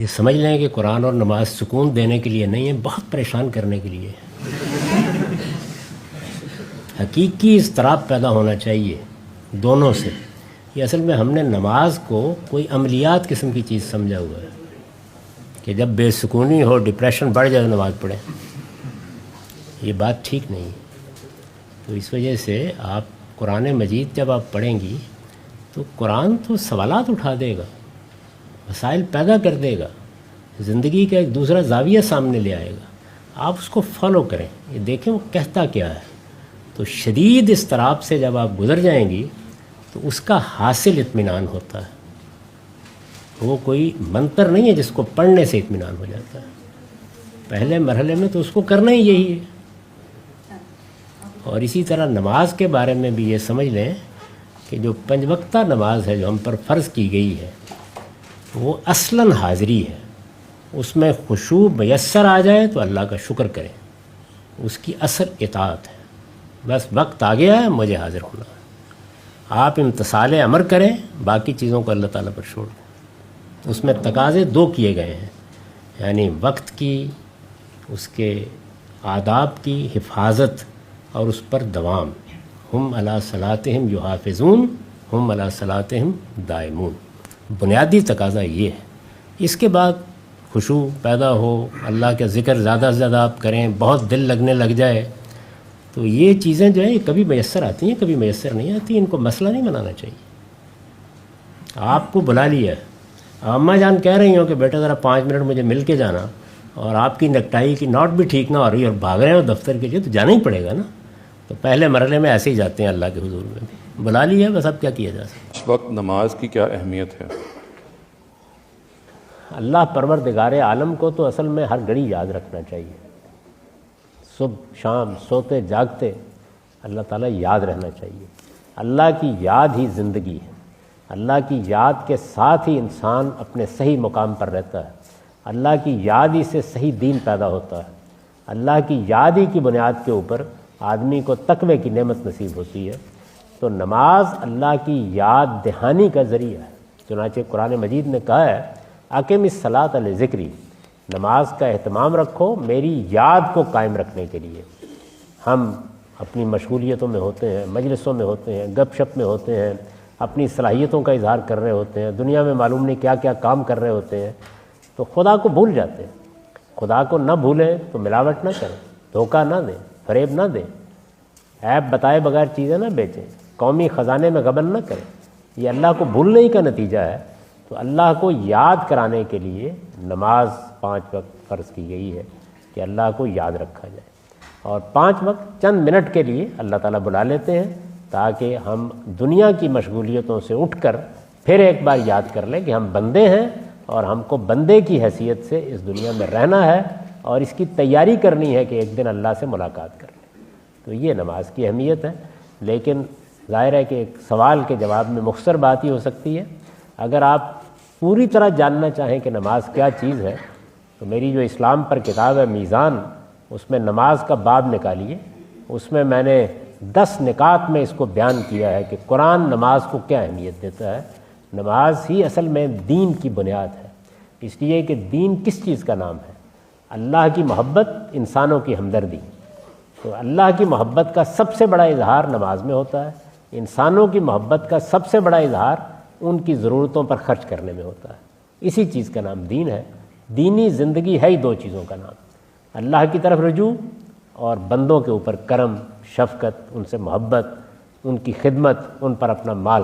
یہ سمجھ لیں کہ قرآن اور نماز سکون دینے کے لیے نہیں ہے، بہت پریشان کرنے کے لیے حقیقی اضطراب پیدا ہونا چاہیے دونوں سے۔ یہ اصل میں ہم نے نماز کو کوئی عملیات قسم کی چیز سمجھا ہوا ہے کہ جب بے سکونی ہو، ڈپریشن بڑھ جائے نماز پڑھیں، یہ بات ٹھیک نہیں۔ تو اس وجہ سے آپ قرآن مجید جب آپ پڑھیں گی تو قرآن تو سوالات اٹھا دے گا، مسائل پیدا کر دے گا، زندگی کا ایک دوسرا زاویہ سامنے لے آئے گا۔ آپ اس کو فالو کریں، یہ دیکھیں وہ کہتا کیا ہے۔ تو شدید اضطراب سے جب آپ گزر جائیں گی تو اس کا حاصل اطمینان ہوتا ہے، وہ کوئی منتر نہیں ہے جس کو پڑھنے سے اطمینان ہو جاتا ہے۔ پہلے مرحلے میں تو اس کو کرنا ہی یہی ہے۔ اور اسی طرح نماز کے بارے میں بھی یہ سمجھ لیں کہ جو 5 وقتہ نماز ہے جو ہم پر فرض کی گئی ہے وہ اصلاً حاضری ہے، اس میں خشوع میسر آ جائے تو اللہ کا شکر کریں، اس کی اصل اطاعت ہے۔ بس وقت آ گیا ہے، مجھے حاضر ہونا ہے، آپ امتثال امر کریں، باقی چیزوں کو اللہ تعالیٰ پر چھوڑ دیں۔ اس میں تقاضے 2 کیے گئے ہیں، یعنی وقت کی، اس کے آداب کی حفاظت اور اس پر دوام۔ ہم علی صلاتہم یحافظون ہم علی صلاتہم دائمون، بنیادی تقاضا یہ ہے۔ اس کے بعد خشوع پیدا ہو، اللہ کا ذکر زیادہ سے زیادہ آپ کریں، بہت دل لگنے لگ جائے، تو یہ چیزیں جو ہیں یہ کبھی میسر آتی ہیں، کبھی میسر نہیں آتی، ان کو مسئلہ نہیں بنانا چاہیے۔ آپ کو بلا لیا ہے، اماں جان کہہ رہی ہوں کہ بیٹا ذرا 5 منٹ مجھے مل کے جانا، اور آپ کی نیکٹائی کی نوٹ بھی ٹھیک نہ ہو رہی اور بھاگ رہے ہو دفتر کے لیے، تو جانا ہی پڑے گا نا۔ تو پہلے مرحلے میں ایسے ہی جاتے ہیں اللہ کے حضور میں بھی، بلا لیا بس، اب کیا کیا جا سکتا۔ اس وقت نماز کی کیا اہمیت ہے؟ اللہ پروردگار عالم کو تو اصل میں ہر گھڑی یاد رکھنا چاہیے، صبح شام سوتے جاگتے اللہ تعالیٰ یاد رہنا چاہیے۔ اللہ کی یاد ہی زندگی ہے، اللہ کی یاد کے ساتھ ہی انسان اپنے صحیح مقام پر رہتا ہے، اللہ کی یاد ہی سے صحیح دین پیدا ہوتا ہے، اللہ کی یاد ہی کی بنیاد کے اوپر آدمی کو تقوی کی نعمت نصیب ہوتی ہے۔ تو نماز اللہ کی یاد دہانی کا ذریعہ ہے، چنانچہ قرآن مجید نے کہا ہے اقم الصلاۃ لذکری، نماز کا اہتمام رکھو میری یاد کو قائم رکھنے کے لیے۔ ہم اپنی مشغولیتوں میں ہوتے ہیں، مجلسوں میں ہوتے ہیں، گپ شپ میں ہوتے ہیں، اپنی صلاحیتوں کا اظہار کر رہے ہوتے ہیں، دنیا میں معلوم نہیں کیا کیا کام کر رہے ہوتے ہیں، تو خدا کو بھول جاتے ہیں۔ خدا کو نہ بھولیں تو ملاوٹ نہ کریں، دھوکہ نہ دیں، فریب نہ دیں، عیب بتائے بغیر چیزیں نہ بیچیں، قومی خزانے میں غبن نہ کریں۔ یہ اللہ کو بھولنے ہی کا نتیجہ ہے۔ تو اللہ کو یاد کرانے کے لیے نماز 5 وقت فرض کی گئی ہے کہ اللہ کو یاد رکھا جائے، اور 5 وقت چند منٹ کے لیے اللہ تعالیٰ بلا لیتے ہیں تاکہ ہم دنیا کی مشغولیتوں سے اٹھ کر پھر ایک بار یاد کر لیں کہ ہم بندے ہیں اور ہم کو بندے کی حیثیت سے اس دنیا میں رہنا ہے، اور اس کی تیاری کرنی ہے کہ ایک دن اللہ سے ملاقات کر لیں۔ تو یہ نماز کی اہمیت ہے۔ لیکن ظاہر ہے کہ ایک سوال کے جواب میں مختصر بات ہی ہو سکتی ہے۔ اگر آپ پوری طرح جاننا چاہیں کہ نماز کیا چیز ہے تو میری جو اسلام پر کتاب ہے میزان، اس میں نماز کا باب نکالیے، اس میں میں نے 10 نکات میں اس کو بیان کیا ہے کہ قرآن نماز کو کیا اہمیت دیتا ہے۔ نماز ہی اصل میں دین کی بنیاد ہے، اس لیے کہ دین کس چیز کا نام ہے؟ اللہ کی محبت، انسانوں کی ہمدردی۔ تو اللہ کی محبت کا سب سے بڑا اظہار نماز میں ہوتا ہے، انسانوں کی محبت کا سب سے بڑا اظہار ان کی ضرورتوں پر خرچ کرنے میں ہوتا ہے۔ اسی چیز کا نام دین ہے۔ دینی زندگی ہے ہی 2 چیزوں کا نام، اللہ کی طرف رجوع اور بندوں کے اوپر کرم، شفقت، ان سے محبت، ان کی خدمت، ان پر اپنا مال